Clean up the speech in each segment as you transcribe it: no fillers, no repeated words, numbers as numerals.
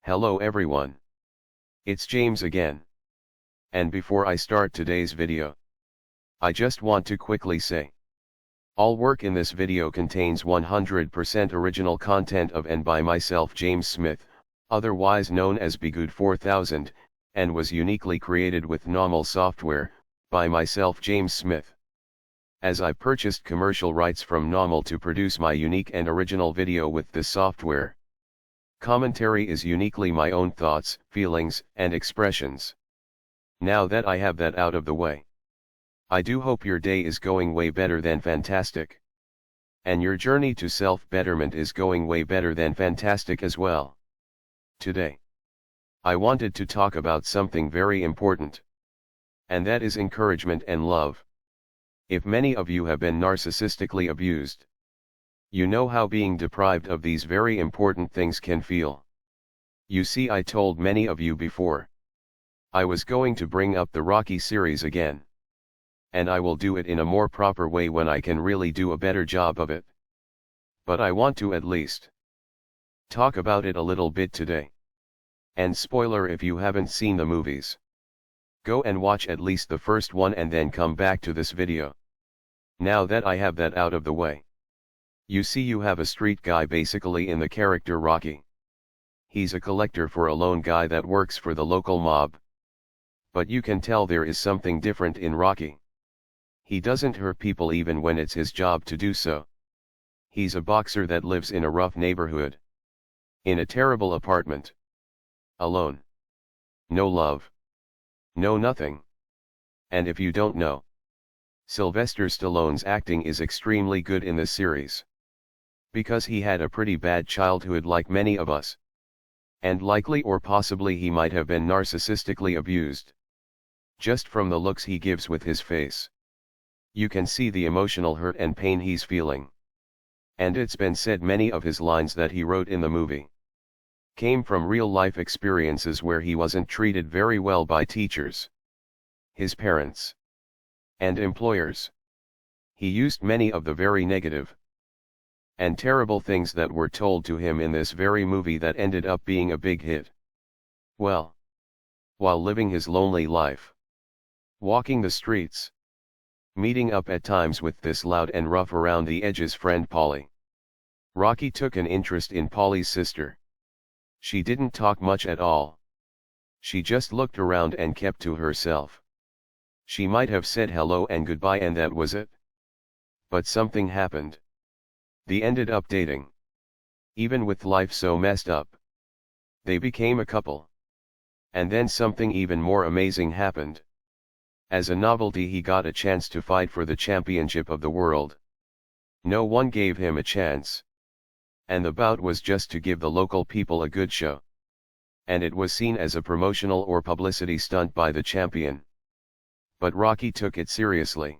Hello everyone. It's James again. And before I start today's video, I just want to quickly say, all work in this video contains 100% original content of and by myself James Smith, otherwise known as Bgood 4000, and was uniquely created with NAWMAL software, by myself James Smith. As I purchased commercial rights from NAWMAL to produce my unique and original video with this software. Commentary is uniquely my own thoughts, feelings, and expressions. Now that I have that out of the way, I do hope your day is going way better than fantastic. And your journey to self-betterment is going way better than fantastic as well. Today, I wanted to talk about something very important. And that is encouragement and love. If many of you have been narcissistically abused, you know how being deprived of these very important things can feel. You see, I told many of you before, I was going to bring up the Rocky series again. And I will do it in a more proper way when I can really do a better job of it. But I want to at least talk about it a little bit today. And spoiler, if you haven't seen the movies, go and watch at least the first one and then come back to this video. Now that I have that out of the way. You see, you have a street guy basically in the character Rocky. He's a collector for a lone guy that works for the local mob. But you can tell there is something different in Rocky. He doesn't hurt people even when it's his job to do so. He's a boxer that lives in a rough neighborhood. In a terrible apartment. Alone. No love. No nothing. And if you don't know, Sylvester Stallone's acting is extremely good in this series. Because he had a pretty bad childhood like many of us. And likely or possibly he might have been narcissistically abused. Just from the looks he gives with his face, you can see the emotional hurt and pain he's feeling. And it's been said many of his lines that he wrote in the movie came from real life experiences where he wasn't treated very well by teachers, his parents, and employers. He used many of the very negative and terrible things that were told to him in this very movie that ended up being a big hit. Well, while living his lonely life, walking the streets, meeting up at times with this loud and rough around the edges friend Polly, Rocky took an interest in Polly's sister. She didn't talk much at all. She just looked around and kept to herself. She might have said hello and goodbye and that was it. But something happened. They ended up dating. Even with life so messed up, they became a couple. And then something even more amazing happened. As a novelty, he got a chance to fight for the championship of the world. No one gave him a chance. And the bout was just to give the local people a good show. And it was seen as a promotional or publicity stunt by the champion. But Rocky took it seriously.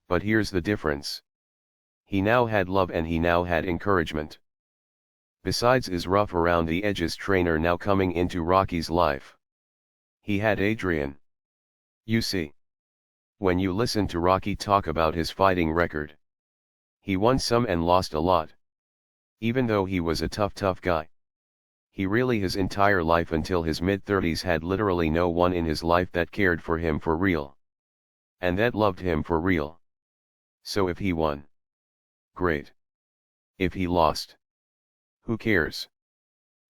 But here's the difference. He now had love and he now had encouragement. Besides his rough around the edges trainer now coming into Rocky's life, he had Adrian. You see, when you listen to Rocky talk about his fighting record, he won some and lost a lot. Even though he was a tough guy, he really his entire life until his mid-30s had literally no one in his life that cared for him for real. And that loved him for real. So if he won, great. If he lost, who cares?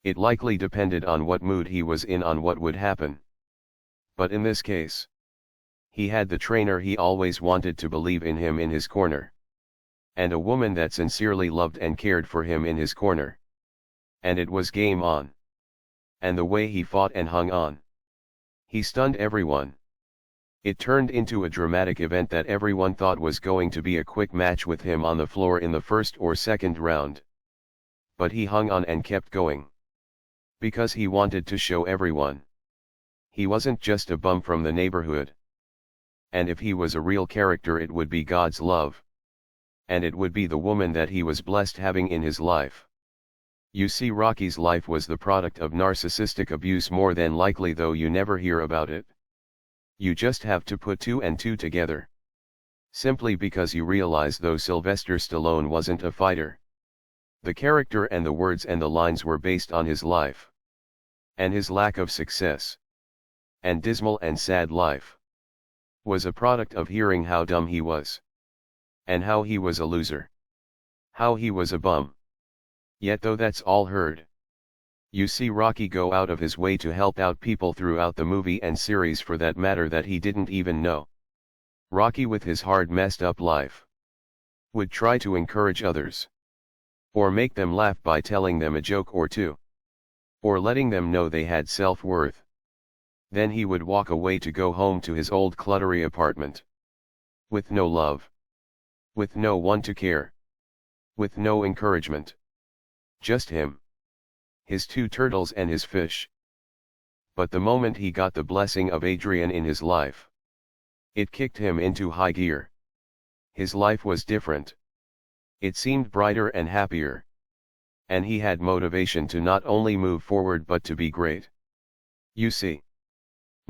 It likely depended on what mood he was in on what would happen. But in this case, he had the trainer he always wanted to believe in him in his corner. And a woman that sincerely loved and cared for him in his corner. And it was game on. And the way he fought and hung on, he stunned everyone. It turned into a dramatic event that everyone thought was going to be a quick match with him on the floor in the first or second round. But he hung on and kept going. Because he wanted to show everyone he wasn't just a bum from the neighborhood. And if he was a real character, it would be God's love. And it would be the woman that he was blessed having in his life. You see, Rocky's life was the product of narcissistic abuse more than likely, though you never hear about it. You just have to put two and two together. Simply because you realize though Sylvester Stallone wasn't a fighter, the character and the words and the lines were based on his life. and his lack of success, and dismal and sad life, was a product of hearing how dumb he was, and how he was a loser, how he was a bum. Yet though that's all heard, you see Rocky go out of his way to help out people throughout the movie and series for that matter that he didn't even know. Rocky with his hard messed up life would try to encourage others, or make them laugh by telling them a joke or two, or letting them know they had self-worth. Then he would walk away to go home to his old cluttery apartment. With no love. With no one to care. With no encouragement. Just him. His 2 turtles and his fish. But the moment he got the blessing of Adrian in his life, it kicked him into high gear. His life was different. It seemed brighter and happier. And he had motivation to not only move forward but to be great. You see,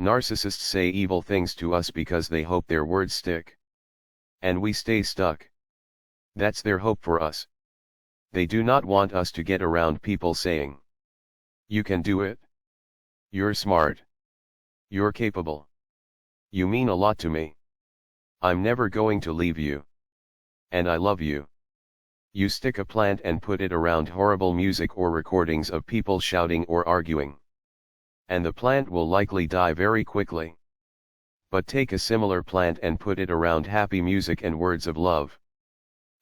narcissists say evil things to us because they hope their words stick. And we stay stuck. That's their hope for us. They do not want us to get around people saying, "You can do it. You're smart. You're capable. You mean a lot to me. I'm never going to leave you. And I love you." You stick a plant and put it around horrible music or recordings of people shouting or arguing, and the plant will likely die very quickly. But take a similar plant and put it around happy music and words of love,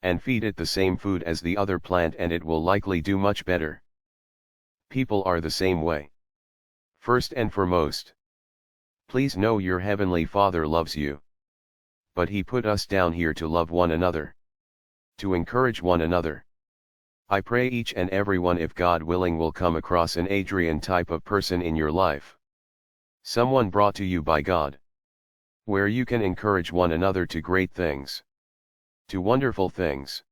and feed it the same food as the other plant and it will likely do much better. People are the same way. First and foremost, please know your Heavenly Father loves you. But He put us down here to love one another, to encourage one another. I pray each and every one, if God willing, will come across an Adrian type of person in your life. Someone brought to you by God, where you can encourage one another to great things, to wonderful things.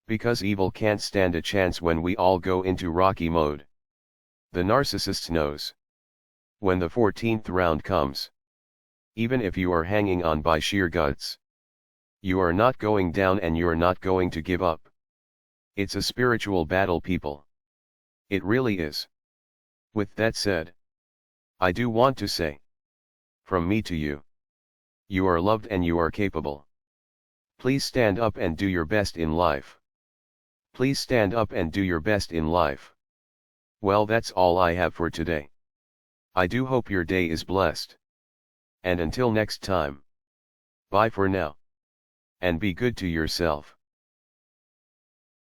Because evil can't stand a chance when we all go into Rocky mode. The narcissist knows. When the 14th round comes, even if you are hanging on by sheer guts, you are not going down and you're not going to give up. It's a spiritual battle, people. It really is. With that said, I do want to say, from me to you, you are loved and you are capable. Please stand up and do your best in life. Please stand up and do your best in life. Well, that's all I have for today. I do hope your day is blessed. And until next time, bye for now. And be good to yourself.